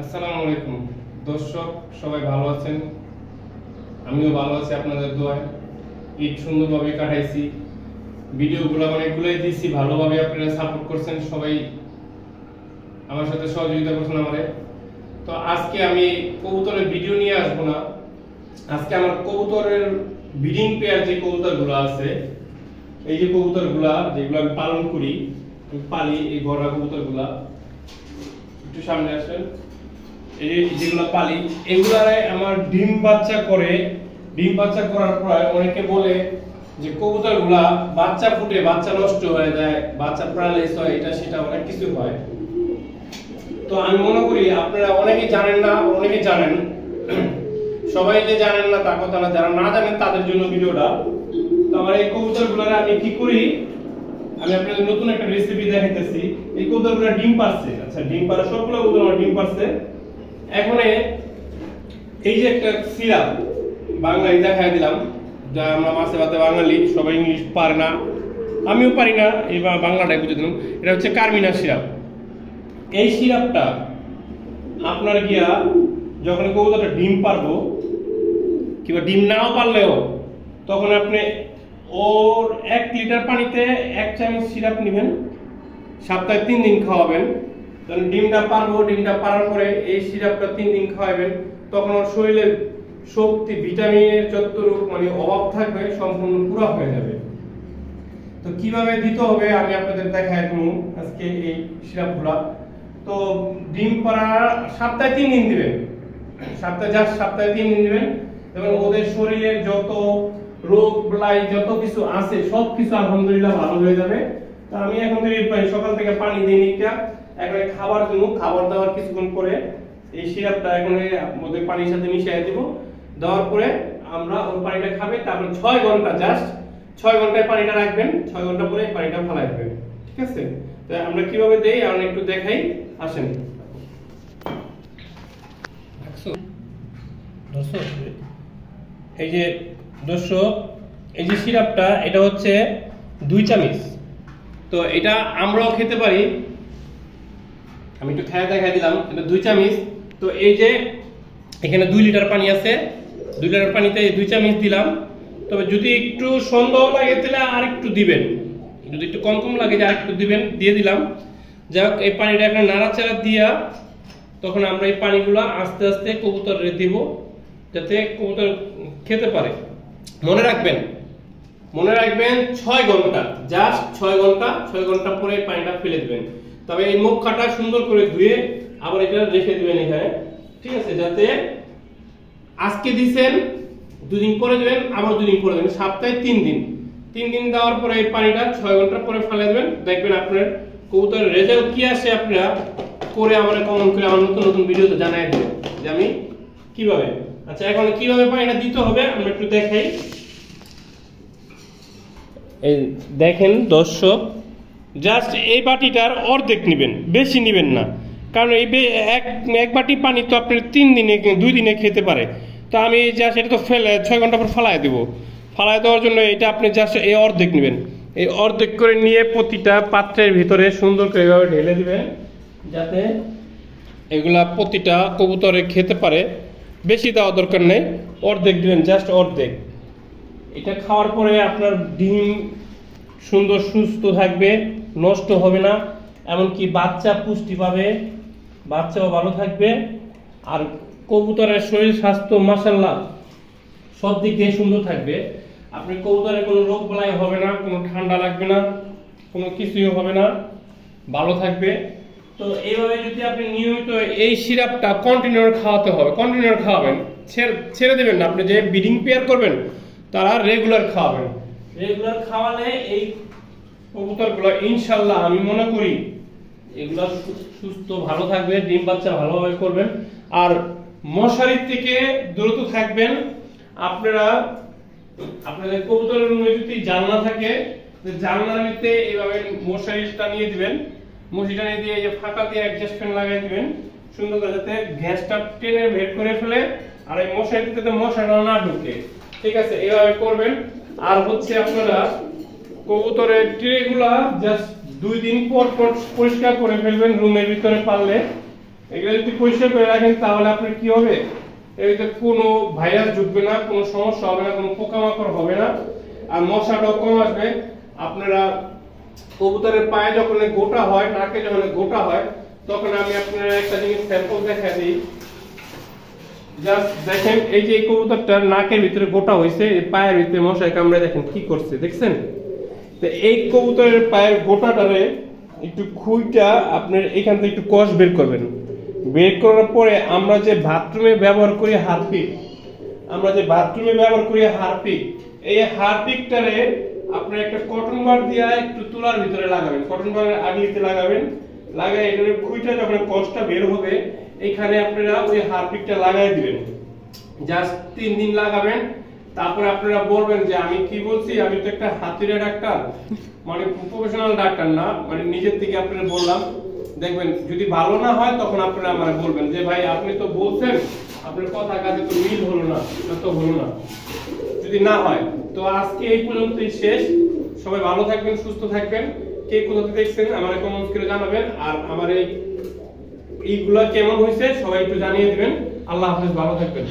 আসসালামু আলাইকুম দর্শক, সবাই ভালো আছেন? আমিও ভালো আছি আপনাদের দোয়ায়। ঈদ সুন্দরভাবে কাটাইছি, ভিডিওগুলো অনেকগুলোই দিয়েছি, ভালোভাবে আপনারা সাপোর্ট করছেন, সবাই আমার সাথে সহযোগিতা করছেন আমাদের। তো আজকে আমি কবুতরের ভিডিও নিয়ে আসবো না, আজকে আমার কবুতরের ব্রিডিং পেয়ার যে কবুতরগুলো আছে, এই যে কবুতরগুলা যেগুলো আমি পালন করি, পালি, এই ঘরোয়া কবুতরগুলা, একটু সামনে আসেন। এই যেগুলো পালি এগুলারে আমার ডিম বাচ্চা করে, ডিম বাচ্চা করার পর অনেকে বলে যে কবুতরগুলা বাচ্চা ফুটে বাচ্চা নষ্ট হয়ে যায়, বাচ্চা প্যারালাইজ হয়, এটা সেটা অনেক কিছু হয়। তো আমি মনে করি আপনারা অনেকেই জানেন না, অনেকে জানেন, সবাই যে জানেন না তা কথা না, যারা না জানেন তাদের জন্য ভিডিওটা। তো আমার এই কবুতরগুলারে আমি কি করি, আমি আপনাদের নতুন একটা রেসিপি দেখাইতেছি। এই কবুতরগুলো ডিম পারছে, আচ্ছা ডিম পারা সবগুলো কবুতর আমার ডিম পারছে। এখন এই যে একটা সিরাপ বাংলায় দেখাই দিলাম, যা আমরা মাছে ভাতে বাঙালি, সবাই ইংলিশ পারে না, আমিও পারি না, এবার বাংলাটাই বুঝে দিলাম। এটা হচ্ছে কার্মিনা সিরাপ। এই সিরাপটা আপনার গিয়া যখন কবুতরটা ডিম পারবো কিংবা ডিম নাও পারলেও, তখন আপনি ওর 1 লিটার পানিতে 1 চামচ সিরাপ নেবেন, সপ্তাহে 3 দিন খাওয়াবেন। যখন ডিমটা পারবো, ডিমটা পারার পরে এই সিরাপটা 3 দিন খাওয়াবেন, তখন ওর শরীরের শক্তি, ভিটামিনের যতটুকু মানে অভাব থাকবে সম্পূর্ণ পুরো হয়ে যাবে। তো কিভাবে দিতে হবে আমি আপনাদের দেখাই দেবো আজকে এই সিরাপগুলা। তো ডিম পাড়া সপ্তাহে 3 দিন দিবেন, সপ্তাহে 3 দিন দিবেন, এবং ওদের শরীরের যত রোগ বালাই যত কিছু আছে সব কিছু আলহামদুলিল্লাহ ভালো হয়ে যাবে। তো আমি এখন সকাল থেকে পানি দিই একটা, একবারে খাবার দেবো, খাবার দেওয়ার কিছুক্ষণ পরে এই সিরাপটা এখন ওদের পানির সাথে মিশিয়ে দেব, দেওয়ার পরে আমরা ওই পানিটা খাবে। তারপর 6 ঘন্টা, জাস্ট 6 ঘন্টায় পানিটা রাখবেন, 6 ঘন্টা পরে পানিটা ফেলাই দেবেন, ঠিক আছে? তো আমরা কিভাবে দেই আমরা একটু দেখাই, আসেন। এই যে দর্শক, এই যে সিরাপটা, এটা হচ্ছে 2 চামচ। তো এটা আমরাও খেতে পারি, আমি একটু খেয়ে দেখাই দিলাম, এটা 2 চামচ। তো এই যে এখানে 2 লিটার পানি আছে, 2 লিটার পানিতে 2 চামচ দিলাম। তবে যদি একটু সন্দেহ লাগে তাহলে আর একটু দিবেন, যদি একটু কম কম লাগে যে আর একটু দিবেন, দিয়ে দিলাম। যাক, এই পানিটা এখানে নাড়াচাড়া দিয়া তখন আমরা এই পানিগুলো আস্তে আস্তে কবুতরে দিব, যাতে কবুতর খেতে পারে। মনে রাখবেন 6 ঘন্টা, জাস্ট 6 ঘন্টা পরে পানিটা ফেলে দিবেন। তবে এই মুখটা সুন্দর করে ধুয়ে আবার এটা রেখে দিবেন এখানে, ঠিক আছে? যাতে আজকে দিবেন 2 দিন পরে দিবেন, আবার 2 দিন পরে দিবেন, সপ্তাহে 3 দিন। 3 দিন দেওয়ার পরে এই পানিটা 6 ঘন্টা পরে ফেলে দিবেন, দেখবেন আপনার কবুতরের রেজাল্ট কি আসে। আপনারা করে আমাদের কমেন্ট করে আমার নতুন নতুন ভিডিওতে জানাই দিবেন যে আমি কিভাবে। আচ্ছা, এখন কিভাবে পানিটা দিতে হবে আমরা একটু দেখাই। এই দেখেন দর্শক, জাস্ট এই বাটিটার অর্ধেক নেবেন, বেশি নেবেন না, কারণ এই এক বাটি পানি তো আপনার 3 দিনে 2 দিনে খেতে পারে। তো আমি জাস্ট এটা তো 6 ঘন্টা পর ফালাই দেবো, ফালাই দেওয়ার জন্য এটা আপনি জাস্ট এই অর্ধেক নেবেন। এই অর্ধেক করে নিয়ে প্রতিটা পাত্রের ভিতরে সুন্দর করে এভাবে ঢেলে দিবেন, যাতে এগুলা প্রতিটা কবুতরে খেতে পারে। বেশি দেওয়া দরকার নেই, অর্ধেক দিবেন, জাস্ট অর্ধেক। এটা খাওয়ার পরে আপনার ডিম সুন্দর সুস্থ থাকবে, নষ্ট হবে না, এমনকি বাচ্চা পুষ্টি পাবে, বাচ্চাও ভালো থাকবে। আর কবুতরের শরীর স্বাস্থ্য মাশাআল্লাহ সব দিক দিয়ে সুন্দর থাকবে। আপনি কবুতরের কোনো রোগ বালাই হবে না, কোনো ঠান্ডা লাগবে না, কোনো কিছুই হবে না, ভালো থাকবে। তো এইভাবে যদি আপনি নিয়মিত এই সিরাপটা কন্টিনিউ খাওয়াতে হবে, কন্টিনিউ খাওয়াবেন, ছেড়ে দেবেন না। আপনি যে ব্রিডিং পেয়ার করবেন তারা রেগুলার খাওয়াবেন, রেগুলার খাওয়ালে এই কবুতরগুলো ইনশাআল্লাহ আমি মনে করি এগুলা সুস্থ ভালো থাকবে, ডিম বাচ্চা ভালোভাবে করবেন। আর মশারির থেকে দূরত থাকবেন। আপনারা আপনাদের কবুতরের রুমে যদি জানলা থাকে, জানলার নিতে এইভাবে মশারিটা নিয়ে দিবেন, মশারিটা নিয়ে দিয়ে এই যে ফাঁকা দিয়ে অ্যাডজাস্ট ফ্যান লাগিয়ে দিবেন সুন্দর করে, যাতে গ্যাসটা টেনে বের করে ফেলে আর এই মশারিতে মশাটা না ঢুকে, ঠিক আছে? এইভাবে করবেন। আর হচ্ছে আপনারা কবুতরের ট্রেগুলা জাস্ট 2 দিন পর পর পরিষ্কার করে ফেলবেন রুমের ভিতরে পারলে, এগুলো যদি পরিষ্কার করে রাখেন তাহলে আপনার কি হবে, এতে কোনো ভাইরাস ঢুকবে না, কোনো সমস্যা হবে না, কোনো পোকামাকড় হবে না, আর মশাটাও কম আসবে। আপনারা কবুতরের পায়ে যখন গোটা হয়, নাকে যখন গোটা হয়, তখন আমি আপনারা একটা জিনিস স্যাম্পল দেখা দিই। জাস্ট দেখেন, এই যে এই কবুতরটার নাকের ভিতরে গোটা হয়েছে, এই পায়ের ভিতরে মশায় কামড়ে দেখেন কি করছে, দেখছেন? তো এই কবুতরের পায়ের গোটাটারে একটু খুইটা আপনার এখান থেকে একটু কষ বের করবেন। বের করার পরে আমরা যে বাথরুমে ব্যবহার করি হারপিক, এই হারপিকটারে আপনার একটা কটন বার দিয়ে একটু তুলার ভিতরে লাগাবেন, কটন বারের আগলিতে লাগাবেন। লাগাই এটার খুইটা যখন কষটা বের হবে, এখানে আপনারা ওই হারপিকটা লাগাই দিবেন। জাস্ট 3 দিন লাগাবেন। তারপরে আপনারা বলবেন যে আমি কি বলছি, আমি তো একটা হাতুড়ে ডাক্তার, মানে প্রফেশনাল ডাক্তার না, মানে নিজের থেকে আপনারা বললাম। দেখবেন যদি ভালো না হয় তখন আপনারা আমাকে বলবেন যে ভাই আপনি তো বলছেন, আপনার কথা কাজে তো মিল হলো না, তো হলো না। যদি না হয় তো আজকে এই পর্যন্তই শেষ। সবাই ভালো থাকবেন, সুস্থ থাকবেন। কে কোথা থেকে দেখছেন আমারে কমেন্ট করে জানাবেন, আর আমার এইগুলা কেমন হয়েছে সবাই একটু জানিয়ে দিবেন। আল্লাহ হাফেজ, ভালো থাকবেন।